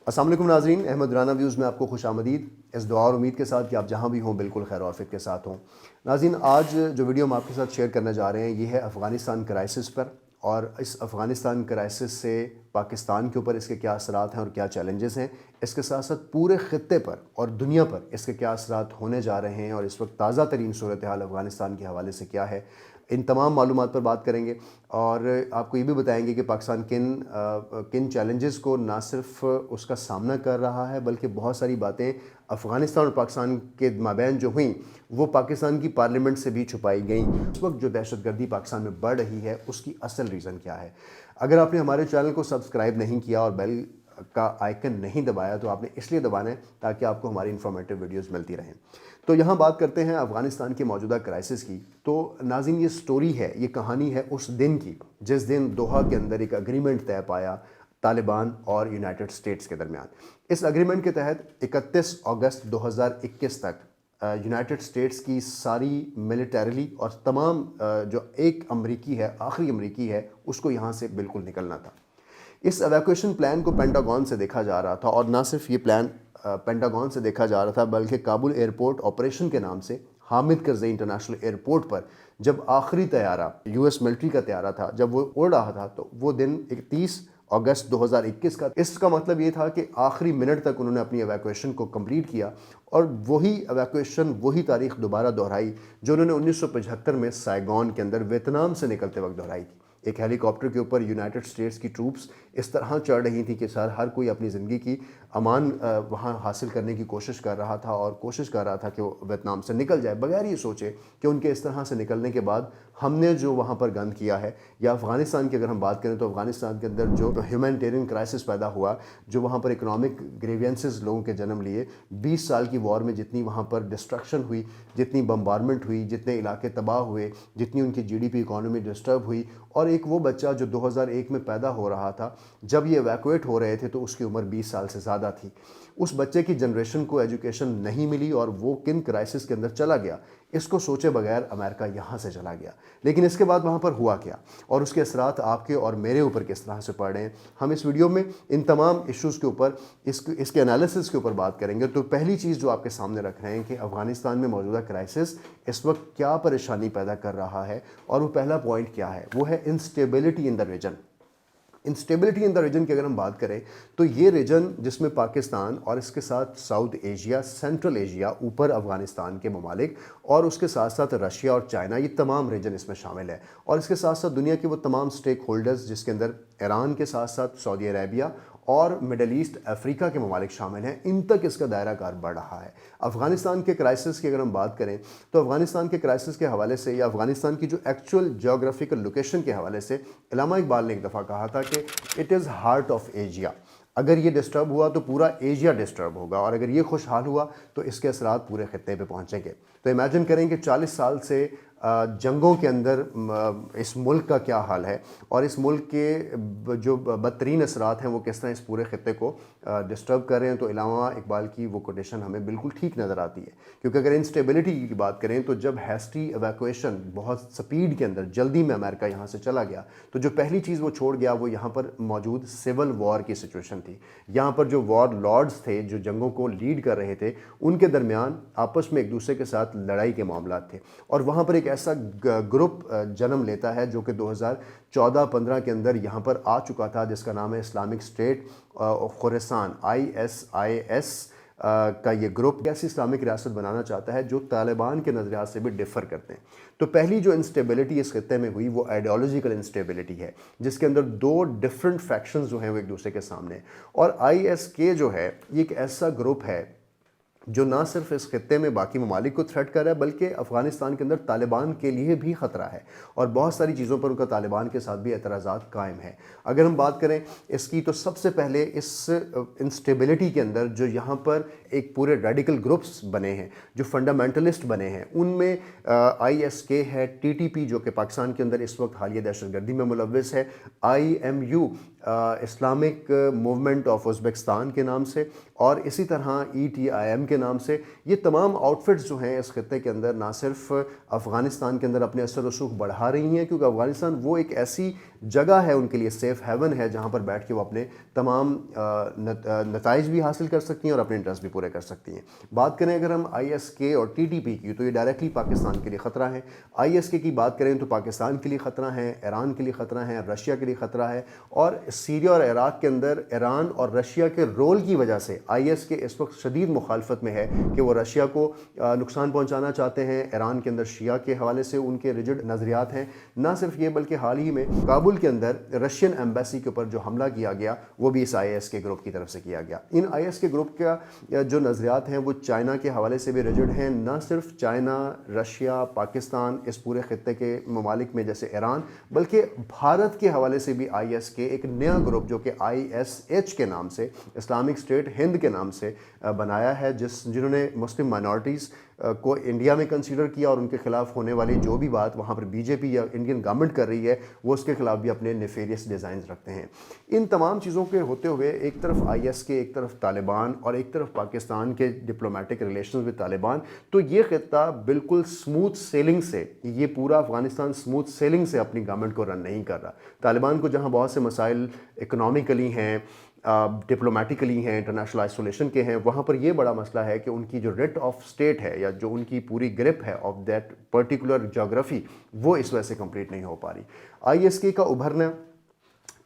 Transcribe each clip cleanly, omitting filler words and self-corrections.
अस्सलाम वालेकुम नाज़रीन, अहमद राना व्यूज़ में आपको खुश आमदीद। इस दुआ और उम्मीद के साथ कि आप जहाँ भी हों बिल्कुल खैर आफियत के साथ हों। नाज़रीन, आज जो वीडियो हम आपके साथ शेयर करने जा रहे हैं ये है अफ़गानिस्तान क्राइसिस पर, और इस अफ़गानिस्तान क्राइसिस से पाकिस्तान के ऊपर इसके क्या असरात हैं और क्या चैलेंजेस हैं। इसके साथ साथ पूरे ख़ित्ते पर और दुनिया पर इसके क्या असरात होने जा रहे हैं और इस वक्त ताज़ा तरीन सूरत हाल अफ़गानिस्तान के हवाले से क्या है, इन तमाम मालूमात पर बात करेंगे। और आपको ये भी बताएंगे कि पाकिस्तान किन चैलेंजेस को ना सिर्फ उसका सामना कर रहा है बल्कि बहुत सारी बातें अफ़गानिस्तान और पाकिस्तान के माबैन जो हुई वो पाकिस्तान की पार्लियामेंट से भी छुपाई गई। उस वक्त जो दहशतगर्दी पाकिस्तान में बढ़ रही है उसकी असल रीज़न क्या है। अगर आपने हमारे चैनल को सब्सक्राइब नहीं किया और बेल का आइकन नहीं दबाया तो आपने इसलिए दबाना है ताकि आपको हमारी इंफॉर्मेटिव वीडियोस मिलती रहें। तो यहाँ बात करते हैं अफ़गानिस्तान के मौजूदा क्राइसिस की। तो नाज़रीन, ये स्टोरी है, ये कहानी है उस दिन की जिस दिन दोहा के अंदर एक एग्रीमेंट तय पाया तालिबान और यूनाइटेड स्टेट्स के दरमियान। इस एग्रीमेंट के तहत 31 अगस्त 2021 तक यूनाइटेड स्टेट्स की सारी मिलिटरीली और तमाम जो एक अमरीकी है, आखिरी अमरीकी है, उसको यहाँ से बिल्कुल निकलना था। इस एवैक्यूएशन प्लान को पेंटागन से देखा जा रहा था, और ना सिर्फ ये प्लान पेंटागन से देखा जा रहा था बल्कि काबुल एयरपोर्ट ऑपरेशन के नाम से हामिद करज़ई इंटरनेशनल एयरपोर्ट पर जब आखिरी तैयारा यूएस मिलिट्री का तैयारा था, जब वो उड़ रहा था, तो वो दिन 31 अगस्त 2021 का। इसका मतलब ये था कि आखिरी मिनट तक उन्होंने अपनी एवैक्यूएशन को कंप्लीट किया, और वही एवैक्यूएशन, वही तारीख दोबारा दोहराई जो उन्होंने 1975 में साइगोन के अंदर वियतनाम से निकलते वक्त दोहराई थी। एक हेलीकॉप्टर के ऊपर यूनाइटेड स्टेट्स की ट्रूप्स इस तरह चढ़ रही थी कि हर कोई अपनी ज़िंदगी की अमान वहाँ हासिल करने की कोशिश कर रहा था, और कोशिश कर रहा था कि वो वियतनाम से निकल जाए बगैर ये सोचे कि उनके इस तरह से निकलने के बाद हमने जो वहाँ पर गंद किया है। या अफ़गानिस्तान की अगर हम बात करें तो अफ़गानिस्तान के अंदर जो ह्यूमैनिटेरियन क्राइसिस पैदा हुआ, जो वहाँ पर इकोनॉमिक ग्रेवियंसेस लोगों के जन्म लिए, 20 साल की वॉर में जितनी वहाँ पर डिस्ट्रक्शन हुई, जितनी बम्बारमेंट हुई, जितने इलाके तबाह हुए, जितनी उनकी जीडीपी इकॉनमी डिस्टर्ब हुई। और एक वो बच्चा जो 2001 में पैदा हो रहा था, जब ये एवैक्यूएट हो रहे थे तो उसकी उम्र 20 साल से ज़्यादा थी। उस बच्चे की जनरेशन को एजुकेशन नहीं मिली और वो किन क्राइसिस के अंदर चला गया, इसको सोचे बगैर अमेरिका यहाँ से चला गया। लेकिन इसके बाद वहाँ पर हुआ क्या और उसके असरात आपके और मेरे ऊपर किस तरह से पड़ रहे हैं, हम इस वीडियो में इन तमाम इश्यूज़ के ऊपर इसके एनालिसिस के ऊपर बात करेंगे। तो पहली चीज़ जो आपके सामने रख रहे हैं कि अफ़गानिस्तान में मौजूदा क्राइसिस इस वक्त क्या परेशानी पैदा कर रहा है, और वो पहला पॉइंट क्या है, वो है instability in the region. Instability in the region की अगर हम बात करें तो ये रीजन जिसमें पाकिस्तान और इसके साथ साउथ एशिया, सेंट्रल एशिया, ऊपर अफ़गानिस्तान के ममालिक और उसके साथ साथ रशिया और चाइना, ये तमाम रीजन इसमें शामिल है। और इसके साथ साथ दुनिया के वो तमाम स्टेक होल्डर्स जिसके अंदर ईरान के साथ साथ सऊदी अरेबिया और मिडल ईस्ट, अफ्रीका के ममालिक शामिल हैं, इन तक इसका दायरा कार बढ़ रहा है। अफ़गानिस्तान के क्राइसिस की अगर हम बात करें तो अफ़गानिस्तान के क्राइसिस के हवाले से या अफ़गानिस्तान की जो एक्चुअल जियोग्राफिकल लोकेशन के हवाले से अल्लामा इकबाल ने एक दफ़ा कहा था कि it is heart of Asia. अगर ये डिस्टर्ब हुआ तो पूरा एशिया डिस्टर्ब होगा, और अगर ये खुशहाल हुआ तो इसके असरात पूरे खित्ते पे पहुंचेंगे। तो इमेजिन करें कि 40 साल से जंगों के अंदर इस मुल्क का क्या हाल है, और इस मुल्क के जो बदतरीन असरात हैं वो किस तरह इस पूरे खित्ते को डिस्टर्ब कर रहे हैं। तो अल्लामा इकबाल की वो कोटेशन हमें बिल्कुल ठीक नज़र आती है, क्योंकि अगर इंस्टेबिलिटी की बात करें तो जब हैस्टी एवैक्यूएशन बहुत स्पीड के अंदर जल्दी में अमेरिका यहाँ से चला गया, तो जो पहली चीज़ वो छोड़ गया वो यहाँ पर मौजूद सिविल वॉर की सिचुएशन थी। यहाँ पर जो वॉर लॉर्ड्स थे, जो जंगों को लीड कर रहे थे, उनके दरमियान आपस में एक दूसरे के साथ लड़ाई के मामला थे। और वहाँ पर एक ऐसा ग्रुप जन्म लेता है जो कि 2014-15 के अंदर यहाँ पर आ चुका था, जिसका नाम है इस्लामिक स्टेट खुरासान, ISIS का ये ग्रुप ऐसी इस्लामिक रियासत बनाना चाहता है जो तालिबान के नज़रियात से भी डिफ़र करते हैं। तो पहली जो इंस्टेबिलिटी इस खित्ते में हुई वो आइडियोलॉजिकल इंस्टेबिलिटी है, जिसके अंदर दो डिफरेंट फैक्शंस जो हैं वो एक दूसरे के सामने। और ISK जो है ये एक ऐसा ग्रुप है जो ना सिर्फ इस खित्ते में बाकी ममालिक को थ्रेट कर रहा है बल्कि अफ़गानिस्तान के अंदर तालिबान के लिए भी ख़तरा है, और बहुत सारी चीज़ों पर उनका तालिबान के साथ भी एतराज़ात कायम है। अगर हम बात करें इसकी तो सबसे पहले इस इंस्टेबिलिटी के अंदर जो यहाँ पर एक पूरे रेडिकल ग्रुप्स बने हैं, जो फंडामेंटलिस्ट बने हैं, उनमें ISK है, TTP जो कि पाकिस्तान के अंदर इस वक्त हालिया दहशतगर्दी में मुलव्वस है, IMU Islamic movement of Uzbekistan کے نام سے اور اسی طرح ETIM کے نام سے، یہ تمام آؤٹ فٹس جو ہیں اس خطے کے اندر نہ صرف افغانستان کے اندر اپنے اثر و رسوخ بڑھا رہی ہیں، کیونکہ افغانستان وہ ایک ایسی جگہ ہے ان کے لیے، سیف ہیون ہے، جہاں پر بیٹھ کے وہ اپنے تمام نتائج بھی حاصل کر سکتی ہیں اور اپنے انٹرسٹ بھی پورے کر سکتی ہیں۔ بات کریں اگر ہم ISK اور TTP کی، تو یہ ڈائریکٹلی پاکستان کے لیے خطرہ ہے۔ ISK کی بات کریں تو پاکستان کے لیے خطرہ ہیں، ایران کے لیے خطرہ ہیں، رشیا کے لیے خطرہ ہے، اور سیریا اور عراق کے اندر ایران اور رشیا کے رول کی وجہ سے ISK اس وقت شدید مخالفت میں ہے کہ وہ رشیا کو نقصان پہنچانا چاہتے ہیں۔ ایران کے اندر شیعہ کے حوالے سے ان کے رجڈ نظریات ہیں۔ نہ صرف یہ بلکہ حال ہی میں کابل کے اندر رشین ایمبیسی کے اوپر جو حملہ کیا گیا وہ بھی اس ISK گروپ کی طرف سے کیا گیا۔ ان ISK گروپ کا جو نظریات ہیں وہ چائنا کے حوالے سے بھی رجڈ ہیں۔ نہ صرف چائنا، رشیا، پاکستان، اس پورے خطے کے ممالک میں جیسے ایران، بلکہ بھارت کے حوالے سے بھی ISK ایک نیا گروپ جو کہ ISH کے نام سے، اسلامک اسٹیٹ ہند کے نام سے بنایا ہے، جنہوں نے مسلم مائنورٹیز کو انڈیا میں کنسیڈر کیا اور ان کے خلاف ہونے والی جو بھی بات وہاں پر BJP یا انڈین گورنمنٹ کر رہی ہے وہ اس کے خلاف بھی اپنے نیفیریس ڈیزائنز رکھتے ہیں۔ ان تمام چیزوں کے ہوتے ہوئے ایک طرف ISK، ایک طرف طالبان اور ایک طرف پاکستان کے ڈپلومیٹک ریلیشنز ود طالبان، تو یہ خطہ بالکل سموتھ سیلنگ سے، یہ پورا افغانستان سموتھ سیلنگ سے اپنی گورنمنٹ کو رن نہیں کر رہا۔ طالبان کو جہاں بہت سے مسائل اکنامکلی ہیں، ڈپلومیٹکلی ہیں، انٹرنیشنل آئسولیشن کے ہیں، وہاں پر یہ بڑا مسئلہ ہے کہ ان کی جو ریٹ آف اسٹیٹ ہے یا جو ان کی پوری گرپ ہے آف دیٹ پرٹیکولر جغرافی، وہ اس وجہ سے کمپلیٹ نہیں ہو پا رہی۔ ISK کا ابھرنا،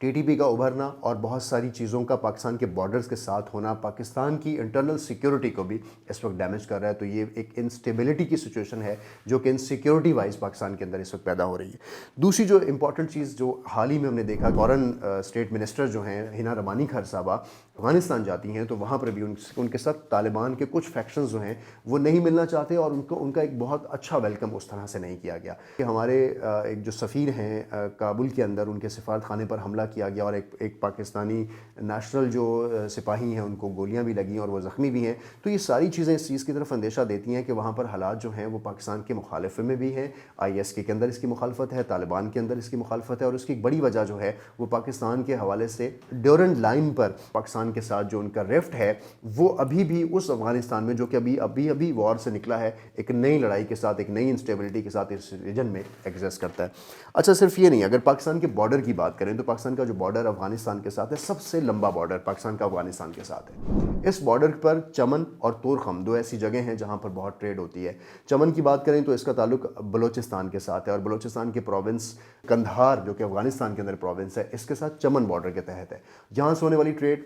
TTP کا ابھرنا اور بہت ساری چیزوں کا پاکستان کے بارڈرز کے ساتھ ہونا پاکستان کی انٹرنل سیکیورٹی کو بھی اس وقت ڈیمیج کر رہا ہے۔ تو یہ ایک انسٹیبلٹی کی سچویشن ہے جو کہ انسیکیورٹی وائز پاکستان کے اندر اس وقت پیدا ہو رہی ہے۔ دوسری جو امپورٹنٹ چیز جو حال ہی میں ہم نے دیکھا، فورن اسٹیٹ منسٹر جو ہیں ہنا رحمانی خر صاحبہ افغانستان جاتی ہیں تو وہاں پر بھی ان کے ساتھ طالبان کے کچھ فیکشنز جو ہیں وہ نہیں ملنا چاہتے اور ان کا ایک بہت اچھا ویلکم اس طرح سے نہیں کیا گیا کہ ہمارے ایک جو سفیر ہیں کابل کے اندر، ان کے سفارت خانے پر حملہ کیا گیا اور ایک پاکستانی نیشنل جو سپاہی ہیں ان کو گولیاں بھی لگیں اور وہ زخمی بھی ہیں۔ تو یہ ساری چیزیں اس چیز کی طرف اندیشہ دیتی ہیں کہ وہاں پر حالات جو ہیں وہ پاکستان کے مخالفت میں بھی ہیں۔ ISK کے اندر اس کی مخالفت ہے، طالبان کے اندر اس کی مخالفت ہے، اور اس کی ایک بڑی وجہ جو ہے وہ پاکستان کے حوالے سے ڈیورنٹ لائن پر پاکستان کے ساتھ جو ان کا ریفٹ ہے وہ ابھی بھی اس افغانستان میں جو کہ ابھی وار سے نکلا ہے، ایک نئی لڑائی کے ساتھ، ایک نئی انسٹیبلٹی کے ساتھ اس ریجن میں ایگزسٹ کرتا ہے۔ اچھا، صرف یہ نہیں، اگر پاکستان کے بارڈر کی بات کریں تو پاکستان کا جو بارڈر افغانستان کے ساتھ ہے، سب سے لمبا بارڈر پاکستان کا افغانستان کے ساتھ ہے۔ اس بارڈر پر چمن اور طورخم دو ایسی جگہیں ہیں جہاں پر بہت ٹریڈ ہوتی ہے۔ چمن کی بات کریں تو اس کا تعلق بلوچستان کے ساتھ ہے، اور بلوچستان کے پروونس قندھار جو کہ افغانستان کے اندر پروونس ہے، اس کے ساتھ چمن بارڈر کے تحت ہے، جہاں سے ہونے والی ٹریڈ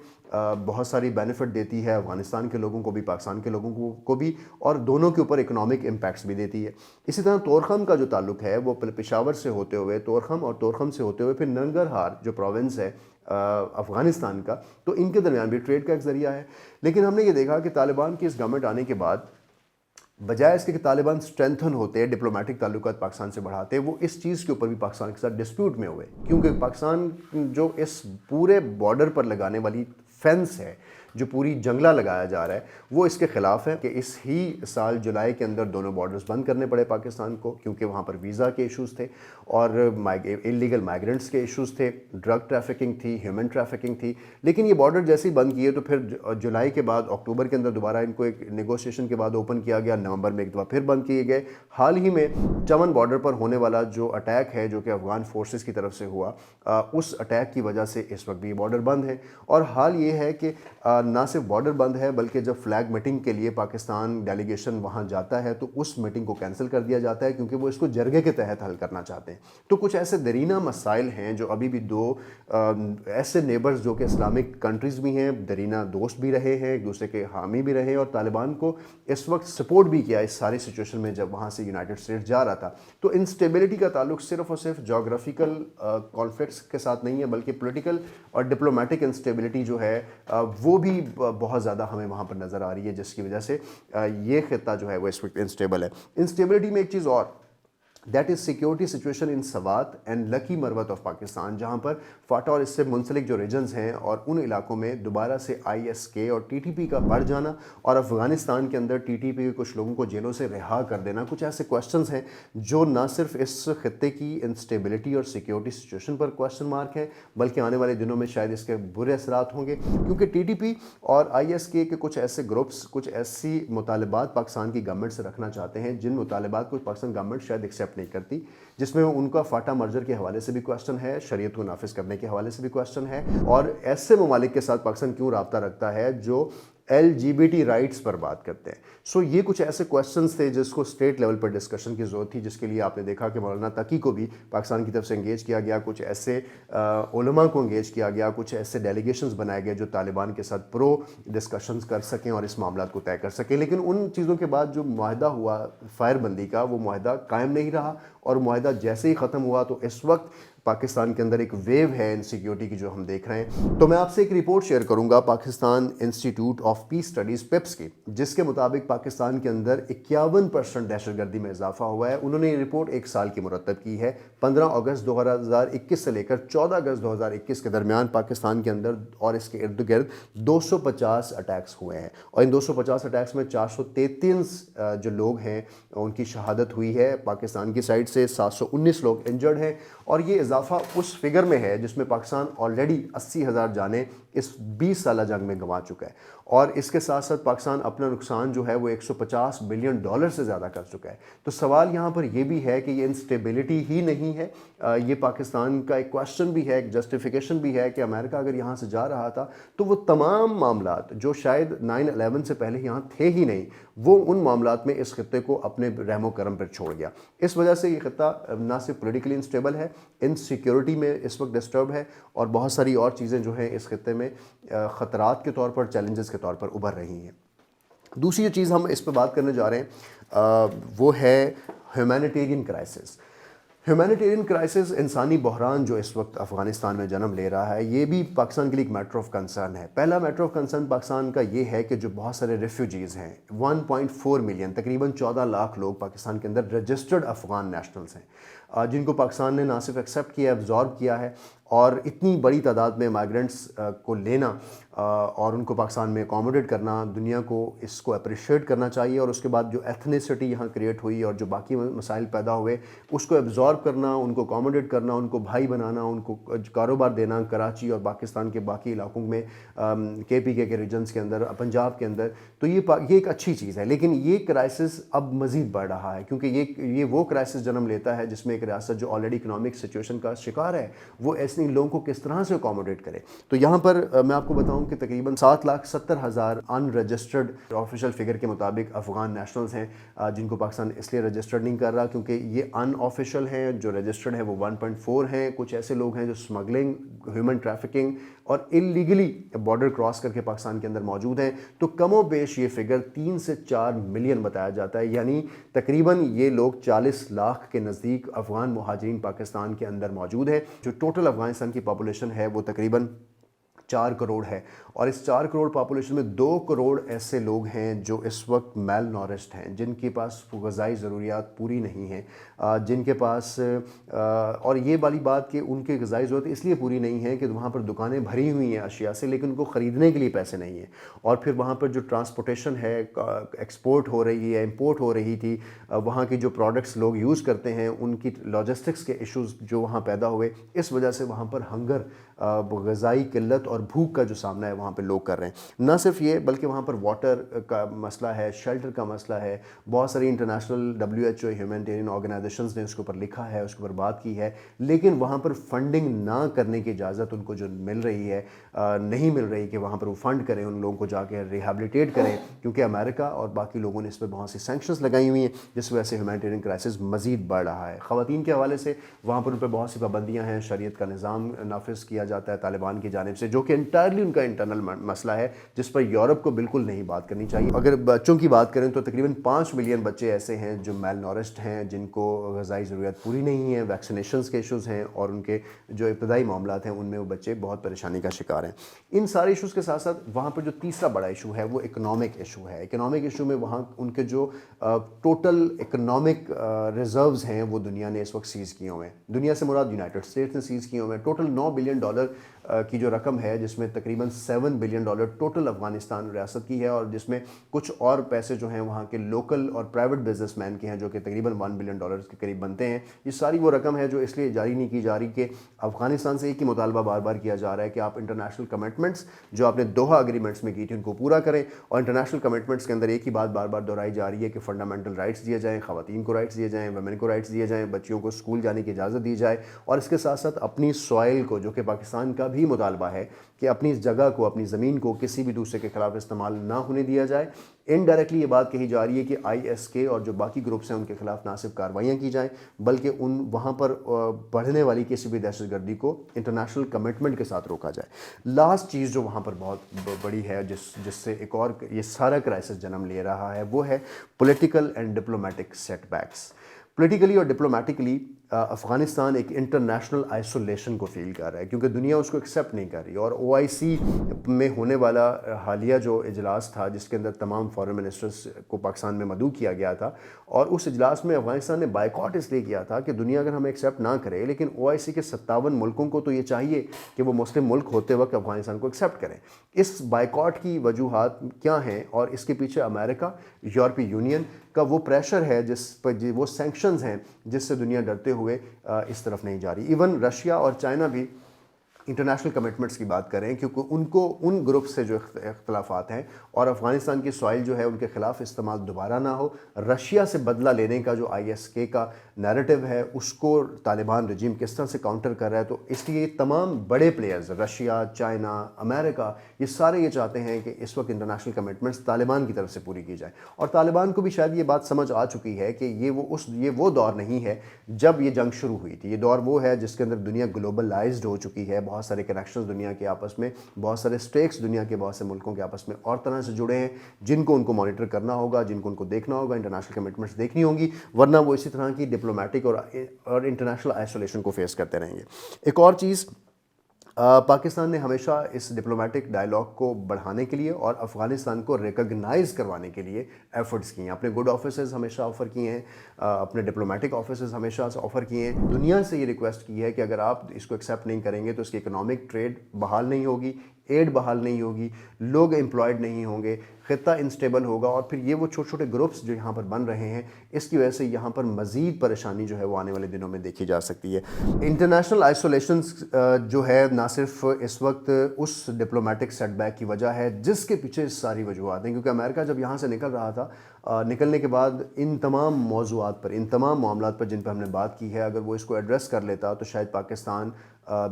بہت ساری بینیفٹ دیتی ہے افغانستان کے لوگوں کو بھی، پاکستان کے لوگوں کو بھی، اور دونوں کے اوپر اکنامک امپیکٹس بھی دیتی ہے۔ اسی طرح طورخم کا جو تعلق ہے وہ پشاور سے ہوتے ہوئے طورخم، اور طورخم سے ہوتے ہوئے پھر ننگرہار جو پروونس ہے افغانستان کا، تو ان کے درمیان بھی ٹریڈ کا ایک ذریعہ ہے۔ لیکن ہم نے یہ دیکھا کہ طالبان کی اس گورنمنٹ آنے کے بعد بجائے اس کے کہ طالبان اسٹرینتھن ہوتے، ڈپلومیٹک تعلقات پاکستان سے بڑھاتے، وہ اس چیز کے اوپر بھی پاکستان کے ساتھ ڈسپیوٹ میں ہوئے، کیونکہ پاکستان جو اس پورے بارڈر پر لگانے والی فینس ہے، جو پوری جنگلہ لگایا جا رہا ہے، وہ اس کے خلاف ہے کہ اس ہی سال جولائی کے اندر دونوں بارڈرز بند کرنے پڑے پاکستان کو، کیونکہ وہاں پر ویزا کے ایشوز تھے اور انلیگل مائیگرنٹس کے ایشوز تھے، ڈرگ ٹریفکنگ تھی، ہیومن ٹریفکنگ تھی۔ لیکن یہ بارڈر جیسے ہی بند کیے تو پھر جولائی کے بعد اکتوبر کے اندر دوبارہ ان کو ایک نیگوشیشن کے بعد اوپن کیا گیا، نومبر میں ایک دفعہ پھر بند کیے گئے۔ حال ہی میں چمن بارڈر پر ہونے والا جو اٹیک ہے جو کہ افغان فورسز کی طرف سے ہوا، اس اٹیک کی وجہ سے اس وقت بھی بارڈر بند ہے۔ اور حال یہ ہے کہ نہ صرف بارڈر بند ہے بلکہ جب فلیگ میٹنگ کے لیے پاکستان ڈیلیگیشن وہاں جاتا ہے تو اس میٹنگ کو کینسل کر دیا جاتا ہے، کیونکہ وہ اس کو جرگے کے تحت حل کرنا چاہتے ہیں۔ تو کچھ ایسے درینہ مسائل ہیں جو ابھی بھی دو ایسے نیبرز جو کہ اسلامک کنٹریز بھی ہیں، درینہ دوست بھی رہے ہیں، ایک دوسرے کے حامی بھی رہے، اور طالبان کو اس وقت سپورٹ بھی کیا اس ساری سچویشن میں جب وہاں سے یونائٹڈ اسٹیٹس جا رہا تھا۔ تو انسٹیبلٹی کا تعلق صرف اور صرف جغرافیکل کانفلکٹس کے ساتھ نہیں ہے، بلکہ پولیٹیکل اور ڈپلومیٹک انسٹیبلٹی جو ہے وہ بھی بہت زیادہ ہمیں وہاں پر نظر آ رہی ہے، جس کی وجہ سے یہ خطہ جو ہے وہ اس وقت انسٹیبل ہے۔ انسٹیبلٹی میں ایک چیز اور that is security situation in Swat and lucky Marwat of Pakistan, जहाँ पर फाटा और इससे मुंसलिक जो रीजन्स हैं और उन इलाकों में दोबारा से ISK और TTP का बढ़ जाना और अफ़गानिस्तान के अंदर TTP के कुछ लोगों को जेलों से रिहा कर देना, कुछ ऐसे क्वेश्चंस हैं जो ना सिर्फ इस खत्ते की इंस्टेबिलिटी और सिक्योरिटी सिचुएशन पर क्वेश्चन मार्क हैं, बल्कि आने वाले दिनों में शायद इसके बुरे असरात होंगे, क्योंकि TTP और ISK के कुछ ऐसे ग्रुप्स कुछ ऐसी मुतालबात पाकिस्तान की गवर्नमेंट से रखना चाहते हैं जिन मुतालबात को पाकिस्तान गवर्नमेंट शायद एक्सेप्ट नहीं करती, जिसमें उनका फाटा मर्जर के हवाले से भी क्वेश्चन है, शरीयत को नाफिज करने के हवाले से भी क्वेश्चन है, और ऐसे ममालिक के साथ पाकिस्तान क्यों राब्ता रखता है जो LGBT राइट्स पर बात करते हैं। सो ये कुछ ऐसे क्वेश्चंस थे जिसको स्टेट लेवल पर डिस्कशन की ज़रूरत थी, जिसके लिए आपने देखा कि मौलाना तकी को भी पाकिस्तान की तरफ से इंगेज किया गया, कुछ ऐसे उलमा को इंगेज किया गया, कुछ ऐसे डेलीगेशंस बनाए गए जो तालिबान के साथ प्रो डिस्कशंस कर सकें और इस मामला को तय कर सकें। लेकिन उन चीज़ों के बाद जो मुआहदा हुआ फायरबंदी का, वो मुआहदा कायम नहीं रहा, और मुआहदा जैसे ही ख़त्म हुआ तो इस वक्त पाकिस्तान के अंदर एक वेव है इनसिक्योरिटी की जो हम देख रहे हैं। तो मैं आपसे एक रिपोर्ट शेयर करूंगा Pakistan institute of peace studies पिप्स की, जिसके मुताबिक पाकिस्तान के अंदर 51% दहशतगर्दी में इजाफा हुआ है। उन्होंने ये रिपोर्ट एक साल की मुरतब की है। 15 अगस्त 2021 से लेकर 14 अगस्त 2021 के दरमियान पाकिस्तान के अंदर और इसके इर्द गिर्द 250 अटैक्स हुए हैं, और इन 250 अटैक्स में 433 जो लोग हैं उनकी शहादत हुई है पाकिस्तान की साइड से, 719 लोग इंजर्ड हैं, और ये इजाफा उस फिगर में है जिसमें पाकिस्तान ऑलरेडी 80,000 जानें इस 20 साला जंग में गंवा चुका है, और इसके साथ साथ पाकिस्तान अपना नुकसान जो है वो $150 बिलियन से ज़्यादा कर चुका है। तो सवाल यहाँ पर यह भी है कि ये इंस्टेबिलिटी ही नहीं है, ये पाकिस्तान का एक क्वेश्चन भी है, एक जस्टिफिकेशन भी है कि अमेरिका अगर यहाँ से जा रहा था तो वो तमाम मामलात जो शायद 9/11 से पहले यहाँ थे ही नहीं, वो उन मामलात में इस खत्ते को अपने रहमो करम पर छोड़ गया। इस वजह से ये खत्ता ना सिर्फ पोलिटिकली इंस्टेबल है, इनसिक्योरिटी में इस वक्त डिस्टर्ब है, और बहुत सारी और चीज़ें जो हैं इस खत्ते में ख़तरात के तौर पर, चैलेंजेस के तौर पर उभर रही हैं। दूसरी जो चीज़ हम इस पर बात करने जा रहे हैं वो है ह्यूमैनिटेरियन क्राइसिस। ह्यूमैनिटेरियन क्राइसिस, इंसानी बहरान जो इस वक्त अफ़गानिस्तान में जन्म ले रहा है, ये भी पाकिस्तान के लिए एक मैटर ऑफ कंसर्न है। पहला मैटर ऑफ कंसर्न पाकिस्तान का ये है कि जो बहुत सारे रेफ्यूजीज़ हैं, 1.4 मिलियन, तकरीबन 14 लाख लोग पाकिस्तान के अंदर रजिस्टर्ड अफ़गान नेशनल्स हैं, जिनको पाकिस्तान ने ना सिर्फ एक्सेप्ट किया, एब्जॉर्ब किया है, और इतनी बड़ी तादाद में माइग्रेंट्स को लेना और उनको पाकिस्तान में अकोमोडेट करना, दुनिया को इसको अप्रिशिएट करना चाहिए। और उसके बाद जो एथनिसिटी यहाँ क्रिएट हुई और जो बाकी मसाइल पैदा हुए, उसको एब्जॉर्ब करना, उनको अकोमोडेट करना, उनको भाई बनाना, उनको कारोबार देना कराची और पाकिस्तान के बाकी इलाकों में, KPK के रीजन्स के अंदर, पंजाब के अंदर, तो ये एक अच्छी चीज़ है। लेकिन ये क्राइसिस अब मज़ीद बढ़ रहा है, क्योंकि ये वो क्राइसिस जन्म लेता है जिसमें एक रियासत जो ऑलरेडी इकनॉमिक सिचुएशन का शिकार है, वो ऐसे लोगों को किस तरह से अकोमोडेट करे। तो यहाँ पर मैं आपको बताऊं कि तकरीबन 7,70,000 अनरजिस्टर्ड ऑफिशियल फिगर के मुताबिक अफ़गान नेशनल्स हैं, जिनको पाकिस्तान इसलिए रजिस्टर्ड नहीं कर रहा क्योंकि ये अनऑफिशियल हैं। जो रजिस्टर्ड है वो 1.4 हैं। कुछ ऐसे लोग हैं जो स्मगलिंग, ह्यूमन ट्रैफिकिंग और इलीगली बॉर्डर क्रॉस करके पाकिस्तान के अंदर मौजूद हैं। तो कमो बेश ये फिगर 3 से 4 मिलियन बताया जाता है, यानी तकरीबन ये लोग 40 लाख के नज़दीक अफ़गान मुहाजिरीन पाकिस्तान के अंदर मौजूद है। जो टोटल अफ़गानिस्तान की पॉपुलेशन है वो तकरीबन 4 करोड़ है, और इस 4 करोड़ पॉपुलेशन में 2 करोड़ ऐसे लोग हैं जो इस वक्त मेल नॉरिश्ड हैं, जिनके पास ग़िज़ाई ज़रूरियात पूरी नहीं हैं, जिनके पास और ये वाली बात कि उनके ग़िज़ाई ज़रूरत इसलिए पूरी नहीं है कि वहाँ पर दुकानें भरी हुई हैं अशिया से, लेकिन उनको ख़रीदने के लिए पैसे नहीं हैं। और फिर वहाँ पर जो ट्रांसपोर्टेशन है, एक्सपोर्ट हो रही है, इम्पोर्ट हो रही थी, वहाँ की जो प्रोडक्ट्स लोग यूज़ करते हैं, उनकी लॉजिस्टिक्स के इश्यूज़ जो वहाँ पैदा हुए, इस वजह से वहाँ पर हंगर, ग़िज़ाई किल्लत और भूख का जो सामना है वहाँ पे लोग कर रहे हैं। ना सिर्फ ये, बल्कि वहाँ पर वाटर का मसला है, शेल्टर का मसला है। बहुत सारी इंटरनेशनल WHO ह्यूमैनिटेरियन ऑर्गेनाइजेशंस ने उसके ऊपर लिखा है, उसके ऊपर बात की है, लेकिन वहाँ पर फंडिंग ना करने की इजाज़त उनको जो मिल रही है, नहीं मिल रही कि वहाँ पर वो फंड करें, उन लोगों को जाके रिहेबिलिटेट करें, क्योंकि अमेरिका और बाकी लोगों ने इस पर बहुत सी सैंक्शंस लगाई हुई हैं, जिस वजह से ह्यूमैनिटेरियन क्राइसिस मज़ीद बढ़ रहा है। ख़वातीन के हवाले से वहाँ पर उन पर बहुत सी पाबंदियाँ हैं, शरीयत का निज़ाम नाफिज किया جاتا ہے طالبان کی جانب سے، جو کہ انٹائرلی ان کا انٹرنل مسئلہ ہے جس پر یورپ کو بالکل نہیں بات کرنی چاہیے۔ اگر بچوں کی بات کریں تو تقریباً 5 ملین بچے ایسے ہیں جو میل نورسڈ ہیں، جن کو غذائی ضروریات پوری نہیں ہیں، ویکسینیشنز کے ایشوز ہیں، اور ان کے جو ابتدائی معاملات ہیں ان میں وہ بچے بہت پریشانی کا شکار ہیں۔ ان سارے ایشوز کے ساتھ ساتھ وہاں پر جو تیسرا بڑا ایشو ہے وہ اکنامک ایشو ہے۔ اکنامک ایشو میں وہاں ان کے جو ٹوٹل اکنامک ریزروز ہیں وہ دنیا نے اس وقت سیز کیے ہوئے ہیں۔ دنیا سے مراد یونائٹڈ اسٹیٹس نے سیز کیے ہوئے ہیں۔ ٹوٹل $9 بلین کی جو رقم ہے، جس میں تقریباً $7 بلین ٹوٹل افغانستان ریاست کی ہے، اور جس میں کچھ اور پیسے جو ہیں وہاں کے لوکل اور پرائیویٹ بزنس مین کے ہیں جو کہ تقریباً $1 بلین کے قریب بنتے ہیں۔ یہ ساری وہ رقم ہے جو اس لیے جاری نہیں کی جا رہی کہ افغانستان سے ایک ہی مطالبہ بار بار کیا جا رہا ہے کہ آپ انٹرنیشنل کمٹمنٹس جو آپ نے دوحہ اگریمنٹس میں کی تھی ان کو پورا کریں، اور انٹرنیشنل کمٹمنٹس کے اندر ایک ہی بات بار بار دہرائی جا رہی ہے کہ فنڈامنٹل رائٹس دیے جائیں، خواتین کو رائٹس دیے جائیں، ویمن کو رائٹس دیے جائیں، بچیوں کو اسکول جانے کی اجازت دی جائے، اور اس کے ساتھ ساتھ اپنی سوائل کو، جو کہ پاکستان کا بھی مطالبہ ہے کہ اپنی جگہ کو، اپنی زمین کو کسی بھی دوسرے کے خلاف استعمال نہ ہونے دیا جائے۔ انڈائریکٹلی یہ بات کہی جا رہی ہے کہ ISK اور جو باقی گروپس ہیں ان کے خلاف نہ صرف کارروائیاں کی جائیں بلکہ وہاں پر بڑھنے والی کسی بھی دہشت گردی کو انٹرنیشنل کمٹمنٹ کے ساتھ روکا جائے۔ لاسٹ چیز جو وہاں پر بہت بڑی ہے جس سے ایک اور یہ سارا کرائسس جنم لے رہا ہے، وہ ہے political and diplomatic setbacks. Politically اور ڈپلومیٹکلی افغانستان ایک انٹرنیشنل آئسولیشن کو فیل کر رہا ہے کیونکہ دنیا اس کو ایکسیپٹ نہیں کر رہی، اور OIC میں ہونے والا حالیہ جو اجلاس تھا جس کے اندر تمام فارن منسٹرز کو پاکستان میں مدعو کیا گیا تھا، اور اس اجلاس میں افغانستان نے بائیکاٹ اس لیے کیا تھا کہ دنیا اگر ہمیں ایکسیپٹ نہ کرے، لیکن OIC کے 57 ملکوں کو تو یہ چاہیے کہ وہ مسلم ملک ہوتے وقت افغانستان کو ایکسیپٹ کریں۔ اس بائیکاٹ کی وجوہات کیا ہیں، اور اس کے پیچھے امریکہ، یورپی یونین کا وہ پریشر ہے، جس پر وہ سینکشنز ہیں جس سے دنیا ڈرتے ہوئے اس طرف نہیں جا رہی۔ ایون رشیا اور چائنا بھی انٹرنیشنل کمٹمنٹس کی بات کریں کیونکہ ان کو ان گروپ سے جو اختلافات ہیں اور افغانستان کی سوائل جو ہے ان کے خلاف استعمال دوبارہ نہ ہو، رشیا سے بدلہ لینے کا جو ISK کا نیریٹو ہے اس کو طالبان رجیم کس طرح سے کاؤنٹر کر رہا ہے، تو اس لیے تمام بڑے پلیئرز رشیا، چائنا، امریکہ، یہ سارے یہ چاہتے ہیں کہ اس وقت انٹرنیشنل کمٹمنٹس طالبان کی طرف سے پوری کی جائے، اور طالبان کو بھی شاید یہ بات سمجھ آ چکی ہے کہ یہ وہ دور نہیں ہے جب یہ جنگ شروع ہوئی تھی۔ یہ دور وہ ہے جس کے اندر دنیا گلوبلائزڈ ہو چکی ہے، بہت سارے کنیکشنز دنیا کے آپس میں، بہت سارے سٹیکس دنیا کے بہت سے ملکوں کے آپس میں اور طرح سے جڑے ہیں جن کو ان کو مانیٹر کرنا ہوگا، جن کو ان کو دیکھنا ہوگا، انٹرنیشنل کمٹمنٹس دیکھنی ہوں گی، ورنہ وہ اسی طرح کی ڈپلومیٹک اور انٹرنیشنل آئسولیشن کو فیس کرتے رہیں گے۔ ایک اور چیز، پاکستان نے ہمیشہ اس ڈپلومیٹک ڈائلاگ کو بڑھانے کے لیے اور افغانستان کو ریکگنائز کروانے کے لیے ایفرٹس کیے ہیں، اپنے گڈ آفیسز ہمیشہ آفر کیے ہیں، اپنے ڈپلومیٹک آفیسز ہمیشہ آفر کیے ہیں، دنیا سے یہ ریکویسٹ کی ہے کہ اگر آپ اس کو ایکسیپٹ نہیں کریں گے تو اس کی اکنامک ٹریڈ بحال نہیں ہوگی، ایڈ بحال نہیں ہوگی، لوگ امپلائڈ نہیں ہوں گے، خطہ انسٹیبل ہوگا، اور پھر یہ وہ چھوٹے چھوٹے گروپس جو یہاں پر بن رہے ہیں اس کی وجہ سے یہاں پر مزید پریشانی جو ہے وہ آنے والے دنوں میں دیکھی جا سکتی ہے۔ انٹرنیشنل آئسولیشنز جو ہے نہ صرف اس وقت اس ڈپلومیٹک سیٹ بیک کی وجہ ہے جس کے پیچھے ساری وجوہات ہیں، کیونکہ امریکہ جب یہاں سے نکل رہا تھا، نکلنے کے بعد ان تمام موضوعات پر، ان تمام معاملات پر جن پر ہم نے بات کی ہے، اگر وہ اس کو ایڈریس کر لیتا تو شاید پاکستان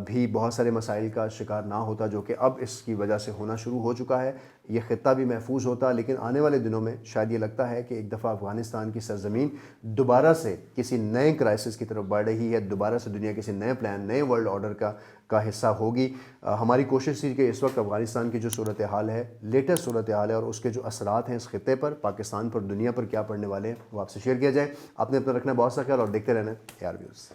بھی بہت سارے مسائل کا شکار نہ ہوتا جو کہ اب اس کی وجہ سے ہونا شروع ہو چکا ہے، یہ خطہ بھی محفوظ ہوتا، لیکن آنے والے دنوں میں شاید یہ لگتا ہے کہ ایک دفعہ افغانستان کی سرزمین دوبارہ سے کسی نئے کرائسس کی طرف بڑھ رہی ہے، دوبارہ سے دنیا کسی نئے پلان، نئے ورلڈ آرڈر کا حصہ ہوگی۔ ہماری کوشش تھی کہ اس وقت افغانستان کی جو صورتحال ہے، لیٹسٹ صورتحال ہے، اور اس کے جو اثرات ہیں اس خطے پر، پاکستان پر، دنیا پر کیا پڑنے والے ہیں، وہ آپ سے شیئر کیا جائے۔ آپ نے اپنا رکھنا بہت سا خیال اور دیکھتے رہنا AR ویوز۔